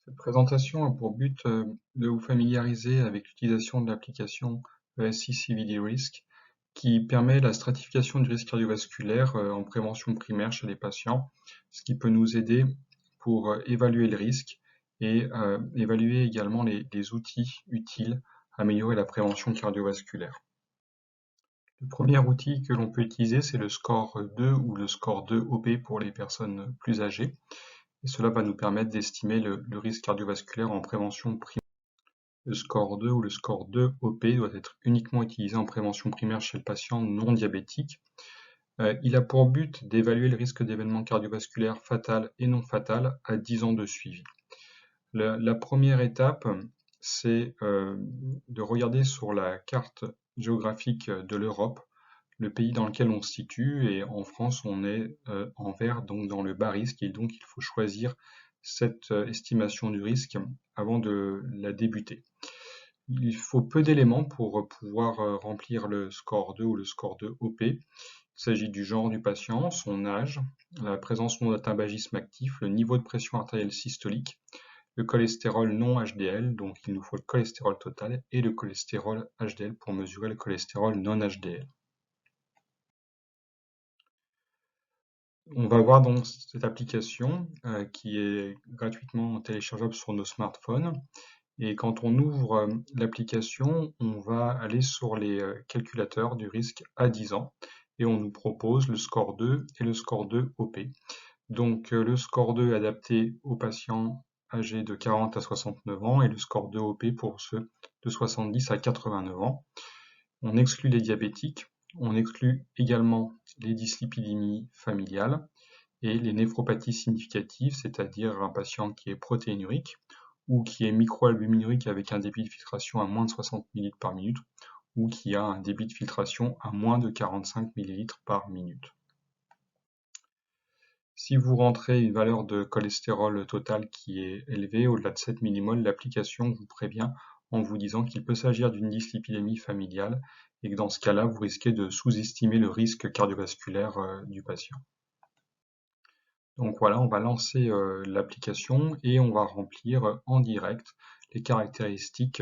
Cette présentation a pour but de vous familiariser avec l'utilisation de l'application ESC CVD Risk qui permet la stratification du risque cardiovasculaire en prévention primaire chez les patients, ce qui peut nous aider pour évaluer le risque et évaluer également les outils utiles à améliorer la prévention cardiovasculaire. Le premier outil que l'on peut utiliser, c'est le score 2 ou le score 2 OP pour les personnes plus âgées. Et cela va nous permettre d'estimer le risque cardiovasculaire en prévention primaire. Le score 2 ou le score 2 OP doit être uniquement utilisé en prévention primaire chez le patient non diabétique. Il a pour but d'évaluer le risque d'événements cardiovasculaires fatal et non fatal à 10 ans de suivi. La première étape, c'est de regarder sur la carte géographique de l'Europe le pays dans lequel on se situe, et en France on est en vert, donc dans le bas risque, et donc il faut choisir cette estimation du risque avant de la débuter. Il faut peu d'éléments pour pouvoir remplir le score 2 ou le score 2 OP. Il s'agit du genre du patient, son âge, la présence non d'un tabagisme actif, le niveau de pression artérielle systolique, le cholestérol non HDL, donc il nous faut le cholestérol total, et le cholestérol HDL pour mesurer le cholestérol non HDL. On va voir dans cette application qui est gratuitement téléchargeable sur nos smartphones. Et quand on ouvre l'application, on va aller sur les calculateurs du risque à 10 ans et on nous propose le score 2 et le score 2 OP. Donc le score 2 est adapté aux patients âgés de 40 à 69 ans et le score 2 OP pour ceux de 70 à 89 ans. On exclut les diabétiques, on exclut également les dyslipidémies familiales et les néphropathies significatives, c'est-à-dire un patient qui est protéinurique ou qui est microalbuminurique avec un débit de filtration à moins de 60 ml par minute ou qui a un débit de filtration à moins de 45 ml par minute. Si vous rentrez une valeur de cholestérol total qui est élevée, au-delà de 7 mmol, l'application vous prévient en vous disant qu'il peut s'agir d'une dyslipidémie familiale et que dans ce cas-là, vous risquez de sous-estimer le risque cardiovasculaire du patient. Donc voilà, on va lancer l'application et on va remplir en direct les caractéristiques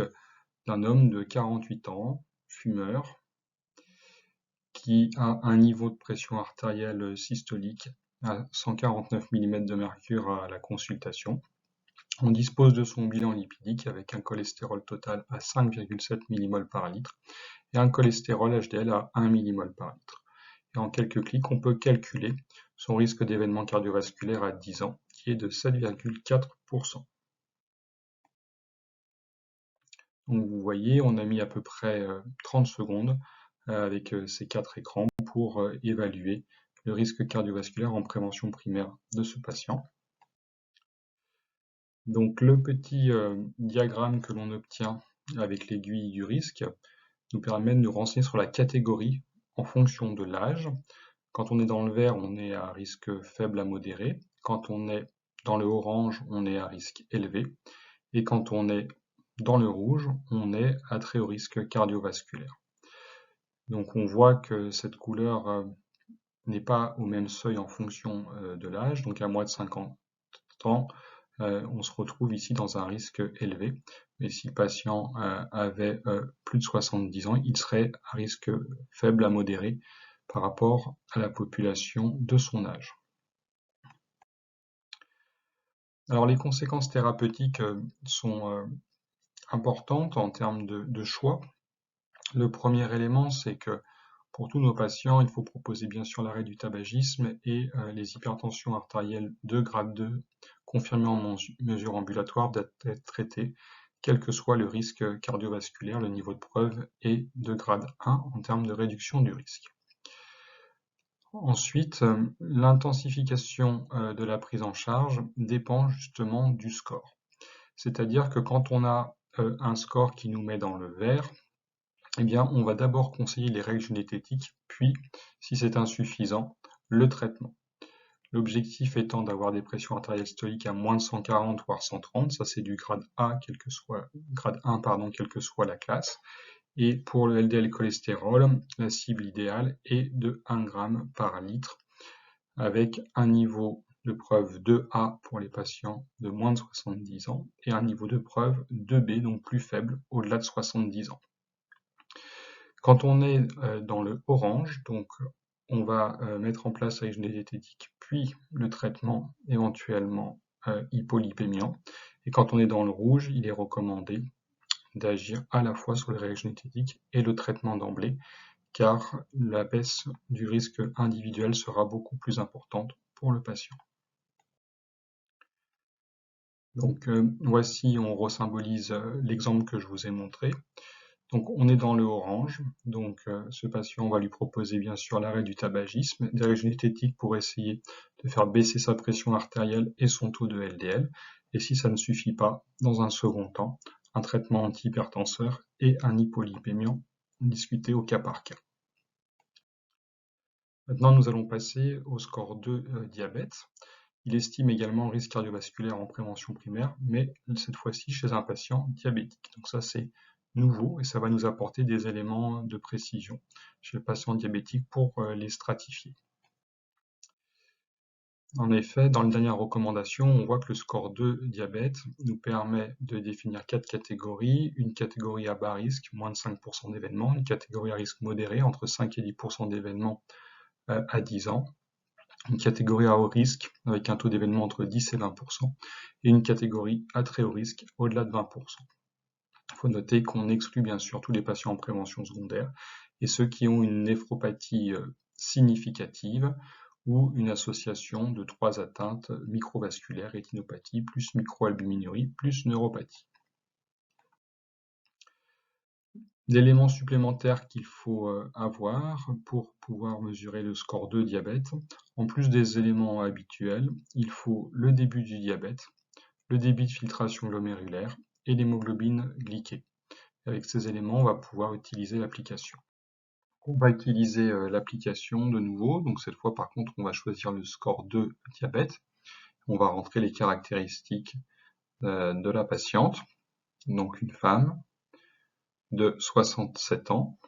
d'un homme de 48 ans, fumeur, qui a un niveau de pression artérielle systolique à 149 mm de mercure à la consultation. On dispose de son bilan lipidique avec un cholestérol total à 5,7 mmol par litre et un cholestérol HDL à 1 mmol par litre. Et en quelques clics, on peut calculer son risque d'événement cardiovasculaire à 10 ans, qui est de 7,4%. Donc vous voyez, on a mis à peu près 30 secondes avec ces 4 écrans pour évaluer le risque cardiovasculaire en prévention primaire de ce patient. Donc le petit diagramme que l'on obtient avec l'aiguille du risque nous permet de nous renseigner sur la catégorie en fonction de l'âge. Quand on est dans le vert, on est à risque faible à modéré. Quand on est dans le orange, on est à risque élevé. Et quand on est dans le rouge, on est à très haut risque cardiovasculaire. Donc on voit que cette couleur n'est pas au même seuil en fonction de l'âge. Donc à moins de 50 ans, on se retrouve ici dans un risque élevé. Mais si le patient avait plus de 70 ans, il serait à risque faible à modéré par rapport à la population de son âge. Alors les conséquences thérapeutiques sont importantes en termes de choix. Le premier élément, c'est que pour tous nos patients, il faut proposer bien sûr l'arrêt du tabagisme et les hypertensions artérielles de grade 2 confirmées en mesure ambulatoire doivent être traitées, quel que soit le risque cardiovasculaire. Le niveau de preuve est de grade 1 en termes de réduction du risque. Ensuite, l'intensification de la prise en charge dépend justement du score. C'est-à-dire que quand on a un score qui nous met dans le vert, eh bien, on va d'abord conseiller les règles génétiques, puis, si c'est insuffisant, le traitement. L'objectif étant d'avoir des pressions artérielles systoliques à moins de 140 voire 130, ça c'est du grade A, grade 1, quelle que soit la classe. Et pour le LDL cholestérol, la cible idéale est de 1 g par litre, avec un niveau de preuve 2A pour les patients de moins de 70 ans et un niveau de preuve 2B, donc plus faible, au-delà de 70 ans. Quand on est dans le orange, donc on va mettre en place la diététique, puis le traitement éventuellement hypolipémiant. Et quand on est dans le rouge, il est recommandé d'agir à la fois sur le réagent diététique et le traitement d'emblée, car la baisse du risque individuel sera beaucoup plus importante pour le patient. Donc voici, on resymbolise l'exemple que je vous ai montré. Donc on est dans le orange, donc ce patient, on va lui proposer bien sûr l'arrêt du tabagisme, des régimes diététiques pour essayer de faire baisser sa pression artérielle et son taux de LDL. Et si ça ne suffit pas, dans un second temps, un traitement antihypertenseur et un hypolipémiant discuté au cas par cas. Maintenant, nous allons passer au score 2 diabète. Il estime également le risque cardiovasculaire en prévention primaire, mais cette fois-ci chez un patient diabétique. Donc ça, c'est nouveau et ça va nous apporter des éléments de précision chez le patient diabétique pour les stratifier. En effet, dans les dernières recommandations, on voit que le score 2 diabète nous permet de définir 4 catégories. Une catégorie à bas risque, moins de 5% d'événements, une catégorie à risque modéré, entre 5 et 10% d'événements à 10 ans, une catégorie à haut risque avec un taux d'événement entre 10 et 20%, et une catégorie à très haut risque au-delà de 20%. Il faut noter qu'on exclut bien sûr tous les patients en prévention secondaire et ceux qui ont une néphropathie significative ou une association de 3 atteintes microvasculaires, rétinopathie, plus microalbuminurie, plus neuropathie. D'éléments supplémentaires qu'il faut avoir pour pouvoir mesurer le score 2 diabète. En plus des éléments habituels, il faut le début du diabète, le débit de filtration glomérulaire et l'hémoglobine glyquée. Avec ces éléments, on va pouvoir utiliser l'application. On va utiliser l'application de nouveau, donc cette fois par contre on va choisir le score 2 diabète. On va rentrer les caractéristiques de la patiente, donc une femme de 67 ans,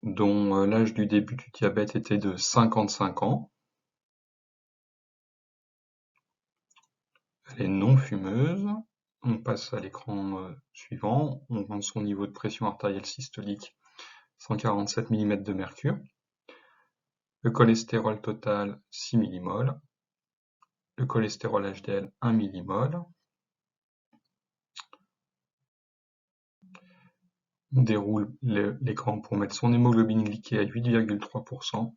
dont l'âge du début du diabète était de 55 ans. Elle est non fumeuse. On passe à l'écran suivant. On voit son niveau de pression artérielle systolique, 147 mm de mercure. Le cholestérol total, 6 mmol. Le cholestérol HDL, 1 mmol. On déroule l'écran pour mettre son hémoglobine glyquée à 8,3%.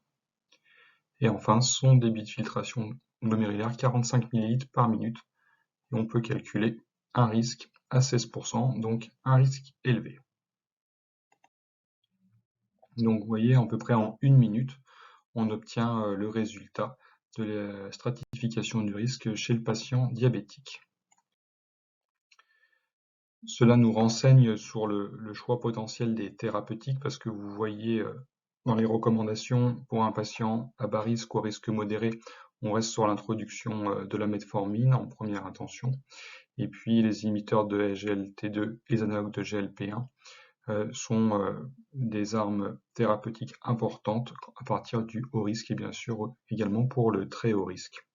Et enfin, son débit de filtration glomérulaire, 45 ml par minute. Et on peut calculer un risque à 16%, donc un risque élevé. Donc vous voyez, à peu près en 1 minute, on obtient le résultat de la stratification du risque chez le patient diabétique. Cela nous renseigne sur le choix potentiel des thérapeutiques parce que vous voyez dans les recommandations pour un patient à bas risque ou à risque modéré, on reste sur l'introduction de la metformine en première intention. Et puis les inhibiteurs de SGLT2 et les analogues de GLP1 sont des armes thérapeutiques importantes à partir du haut risque et bien sûr également pour le très haut risque.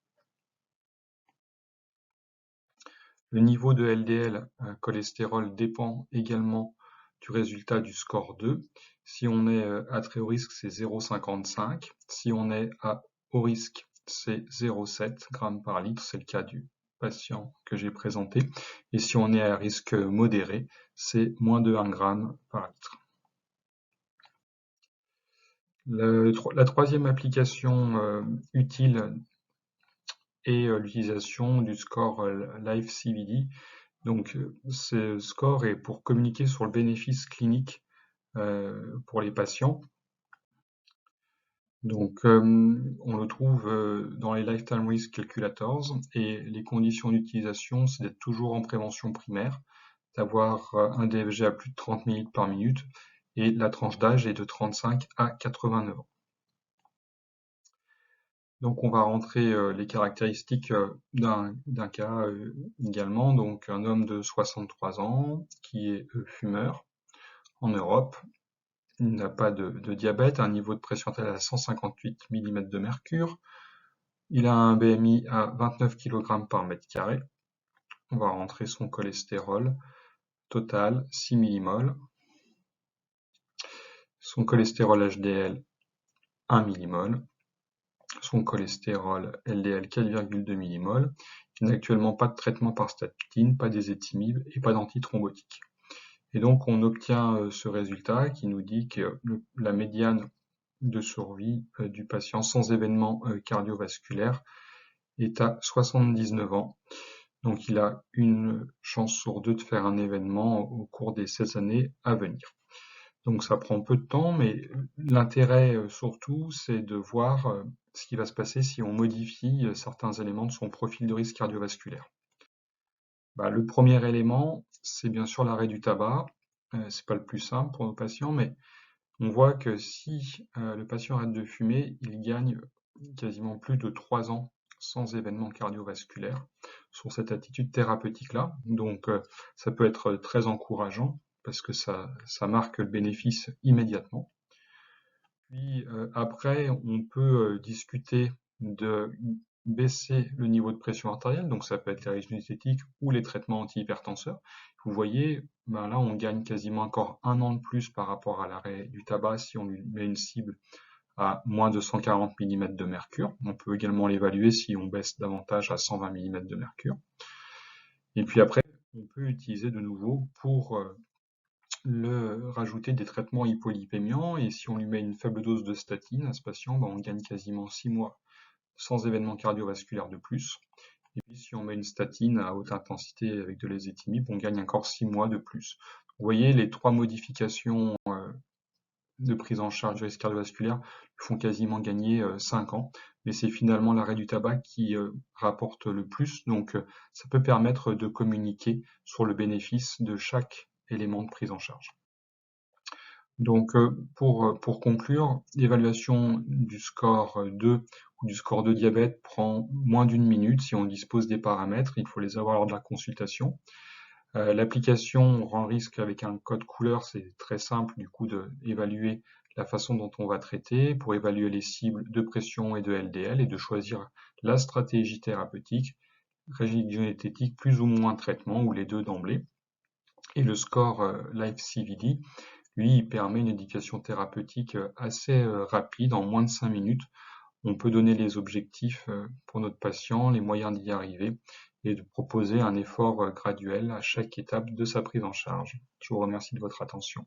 Le niveau de LDL cholestérol dépend également du résultat du score 2. Si on est à très haut risque, c'est 0,55. Si on est à haut risque, c'est 0,7 g par litre. C'est le cas du patient que j'ai présenté. Et si on est à risque modéré, c'est moins de 1 g par litre. La troisième application utile est l'utilisation du score LIFE-CVD. Donc ce score est pour communiquer sur le bénéfice clinique pour les patients. Donc on le trouve dans les Lifetime Risk Calculators et les conditions d'utilisation, c'est d'être toujours en prévention primaire, d'avoir un DFG à plus de 30 ml par minute et la tranche d'âge est de 35 à 89 ans. Donc on va rentrer les caractéristiques d'un cas également, donc un homme de 63 ans qui est fumeur en Europe, il n'a pas de diabète, un niveau de pression artérielle à 158 mm de mercure. Il a un BMI à 29 kg par mètre carré. On va rentrer son cholestérol total, 6 millimoles. Son cholestérol HDL, 1 millimole. Son cholestérol LDL, 4,2 millimoles. Il n'a actuellement pas de traitement par statine, pas d'ézetimibe et pas d'antithrombotique. Et donc on obtient ce résultat qui nous dit que la médiane de survie du patient sans événement cardiovasculaire est à 79 ans. Donc il a une chance sur 2 de faire un événement au cours des 16 années à venir. Donc ça prend peu de temps, mais l'intérêt surtout, c'est de voir ce qui va se passer si on modifie certains éléments de son profil de risque cardiovasculaire. Le premier élément, c'est bien sûr l'arrêt du tabac. C'est pas le plus simple pour nos patients, mais on voit que si le patient arrête de fumer, il gagne quasiment plus de 3 ans sans événement cardiovasculaire sur cette attitude thérapeutique-là. Donc ça peut être très encourageant parce que ça marque le bénéfice immédiatement. Puis après, on peut discuter de baisser le niveau de pression artérielle, donc ça peut être les régimes diététiques ou les traitements antihypertenseurs. Vous voyez, là on gagne quasiment encore 1 an de plus par rapport à l'arrêt du tabac si on lui met une cible à moins de 140 mm de mercure. On peut également l'évaluer si on baisse davantage à 120 mm de mercure. Et puis après, on peut utiliser de nouveau pour rajouter des traitements hypolipémiants, et si on lui met une faible dose de statine à ce patient, on gagne quasiment 6 mois sans événement cardiovasculaire de plus. Et puis si on met une statine à haute intensité avec de l'ézetimibe, on gagne encore 6 mois de plus. Vous voyez, les 3 modifications de prise en charge du risque cardiovasculaire font quasiment gagner 5 ans, mais c'est finalement l'arrêt du tabac qui rapporte le plus, donc ça peut permettre de communiquer sur le bénéfice de chaque élément de prise en charge. Donc pour conclure, l'évaluation du score 2 ou du score de diabète prend moins d'1 minute si on dispose des paramètres, il faut les avoir lors de la consultation. L'application rend risque avec un code couleur, c'est très simple du coup d'évaluer la façon dont on va traiter pour évaluer les cibles de pression et de LDL et de choisir la stratégie thérapeutique, régime diététique, plus ou moins traitement ou les deux d'emblée. Et le score Life-CVD, lui, il permet une indication thérapeutique assez rapide, en moins de 5 minutes. On peut donner les objectifs pour notre patient, les moyens d'y arriver et de proposer un effort graduel à chaque étape de sa prise en charge. Je vous remercie de votre attention.